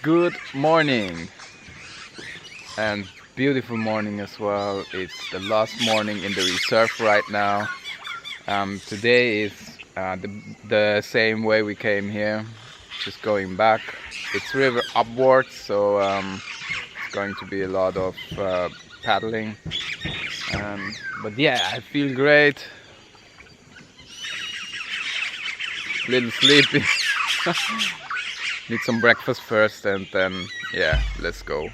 Good morning, and beautiful morning as well. It's the last morning in the reserve right now. Today is the same way we came here, just going back. It's river upwards, so it's going to be a lot of paddling. But yeah, I feel great. Little sleepy. Need some breakfast first, and then yeah, let's go.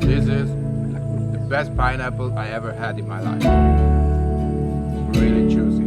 This is the best pineapple I ever had in my life. Really juicy.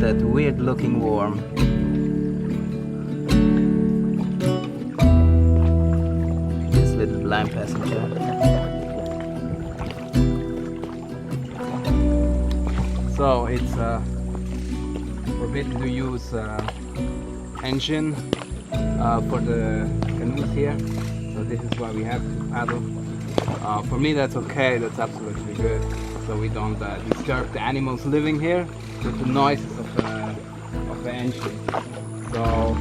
That weird looking worm. This little blind passenger. So it's forbidden to use engine for the canoes here. So this is why we have to paddle. For me that's okay, that's absolutely good. So we don't disturb the animals living here with the noises of the engine. So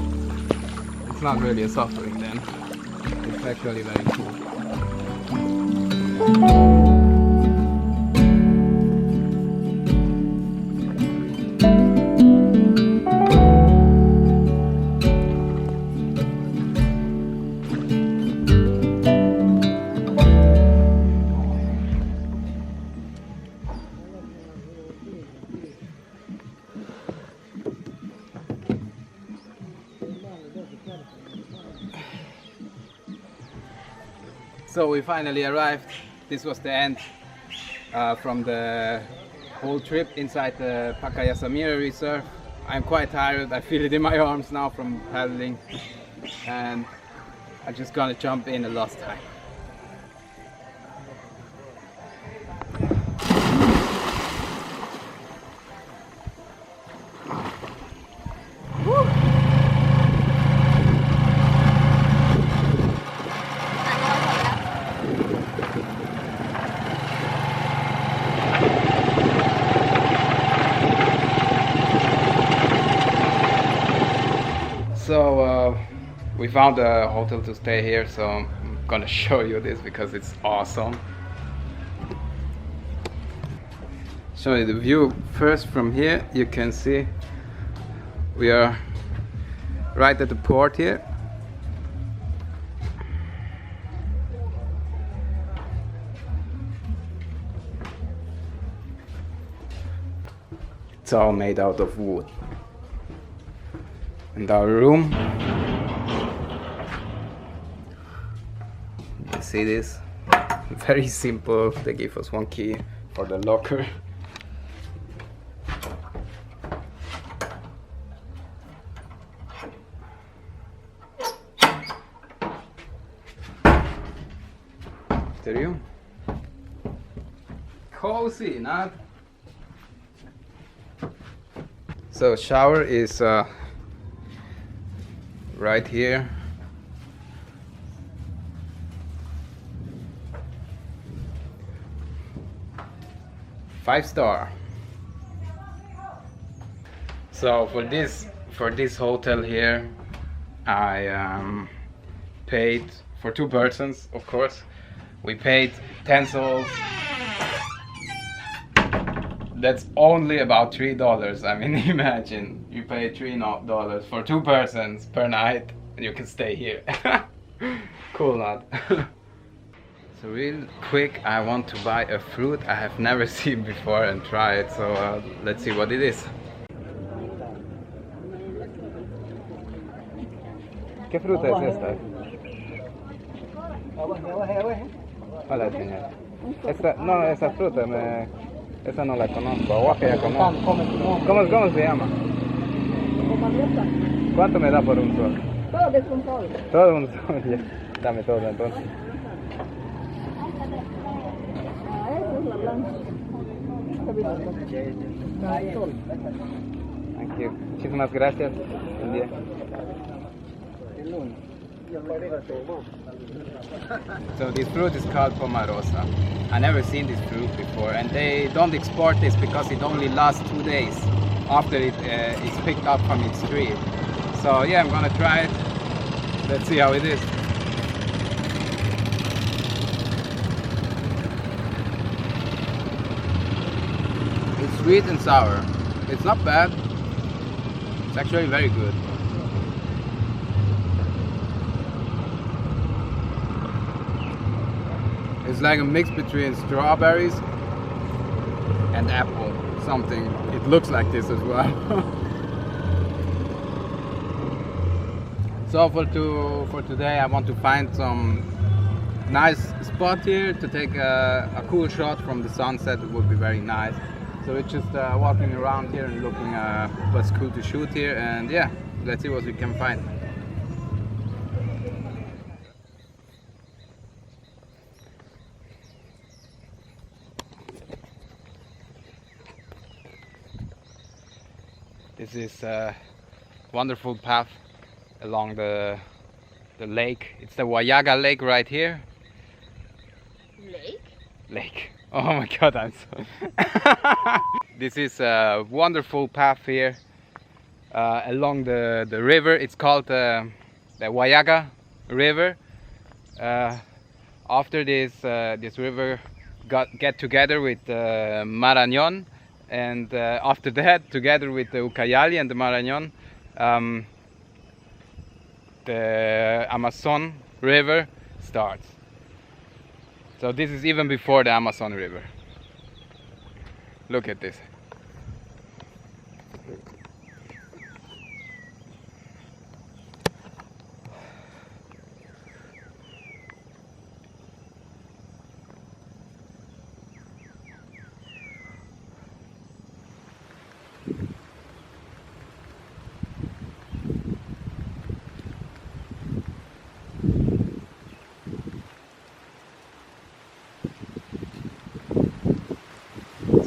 it's not really a suffering then. It's actually very cool. So we finally arrived. This was the end from the whole trip inside the Pacaya Samiria reserve. I'm quite tired. I feel it in my arms now from paddling, and I'm just gonna jump in the last time. So we found a hotel to stay here, so I'm gonna show you this because it's awesome. Show you the view first from here. You can see we are right at the port here. It's all made out of wood. And our room, you see this? Very simple. They give us one key for the locker. PERU. Cozy, not? So shower is right here. Five-star. So for this hotel here, I paid for 2 persons, of course. We paid 10 sols. That's only about $3. I mean, imagine you pay $3 for 2 persons per night, and you can stay here. Cool, not? So real quick, I want to buy a fruit I have never seen before and try it. So let's see what it is. ¿Qué fruta es esta? Hola, señor. Esa fruta esa no la conozco. Agua que ya conozco. ¿Cómo se llama? ¿Cuánto me da por un sol? Todo es un sol. Todo un sol, ya. Dame todo entonces. Esa es la blanca. Thank you. Muchísimas gracias. Buen día. So this fruit is called pomarosa. I never seen this fruit before, and they don't export this because it only lasts 2 days after it's picked up from its tree. So yeah, I'm gonna try it. Let's see how it is. It's sweet and sour. It's not bad. It's actually very good. It's like a mix between strawberries and apple, something. It looks like this as well. So for today I want to find some nice spot here to take a cool shot from the sunset. It would be very nice. So we're just walking around here and looking what's cool to shoot here, and yeah, let's see what we can find. This is a wonderful path along the lake. It's the Huallaga Lake right here. Lake. Oh my god, I'm so... This is a wonderful path here along the river. It's called the Huallaga River. After this river get together with Marañón, and after that, together with the Ucayali and the Marañón, the Amazon River starts. So this is even before the Amazon River. Look at this.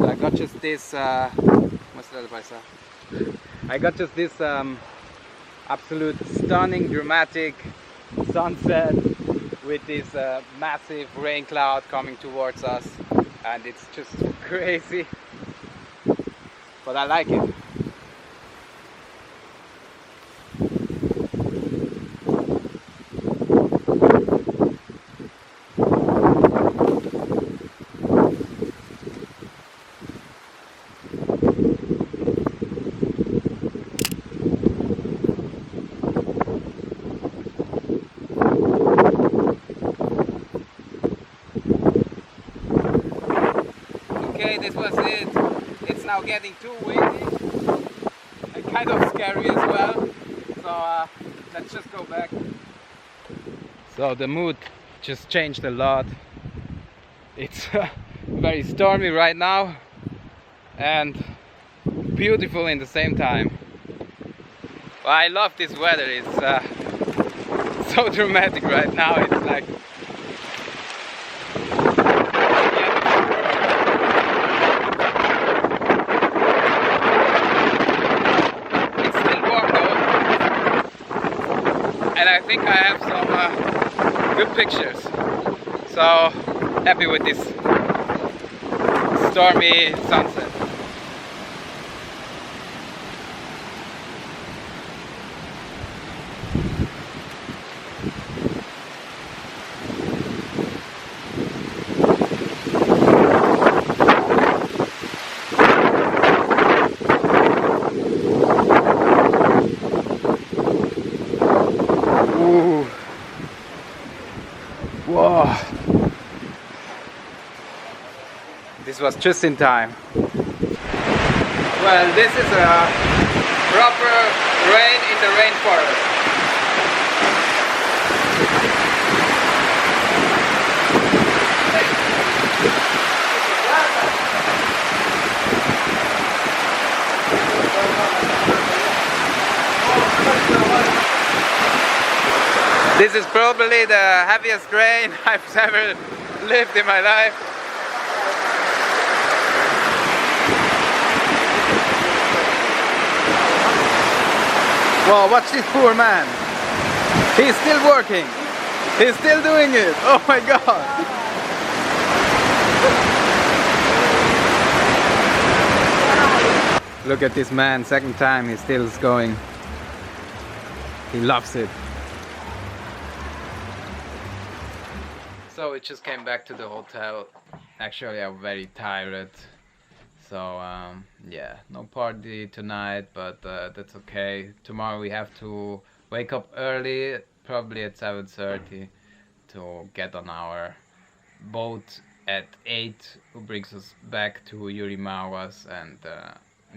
I got just this absolute stunning dramatic sunset with this massive rain cloud coming towards us, and it's just crazy, but I like it. Okay, this was it. It's now getting too windy and kind of scary as well. So let's just go back. So the mood just changed a lot. It's very stormy right now and beautiful in the same time. Well, I love this weather. It's so dramatic right now. It's like think I have some good pictures. So happy with this stormy sunset. Ooh. Whoa. This was just in time. Well, this is a proper rain in the rainforest. This is probably the heaviest rain I've ever lived in my life. Well, watch this poor man. He's still working. He's still doing it. Oh my God. Look at this man. Second time he still is going. He loves it. So we just came back to the hotel. Actually, I'm very tired. So yeah, no party tonight, but that's okay. Tomorrow we have to wake up early, probably at 7:30, to get on our boat at 8, who brings us back to Yurimawas, and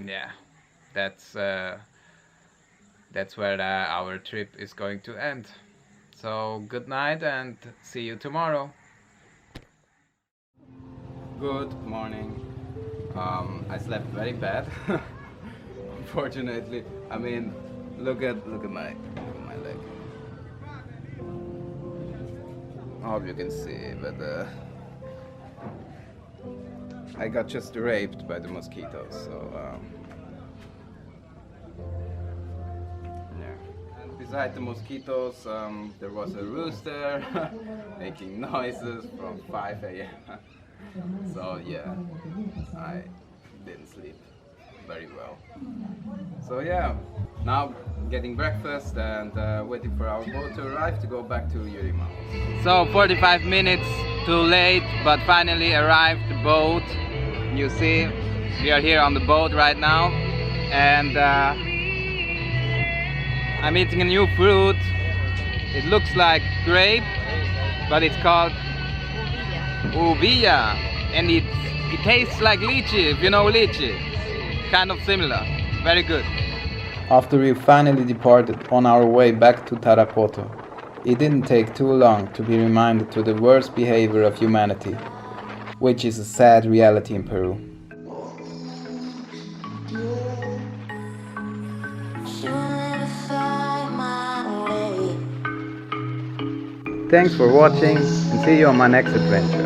yeah, that's where our trip is going to end. So good night and see you tomorrow. Good morning. I slept very bad. Unfortunately, I mean, look at my leg. I hope you can see, but I got just raped by the mosquitoes. So yeah. And beside the mosquitoes, there was a rooster making noises from 5 a.m. So yeah, I didn't sleep very well. So yeah, now getting breakfast and waiting for our boat to arrive to go back to Yurima. So 45 minutes too late, but finally arrived the boat. You see, we are here on the boat right now, and I'm eating a new fruit. It looks like grape, but it's called uvilla, and it tastes like lychee, if you know lychee. Kind of similar. Very good. After we finally departed on our way back to Tarapoto, it didn't take too long to be reminded to the worst behavior of humanity, which is a sad reality in Peru. Thanks for watching, and see you on my next adventure.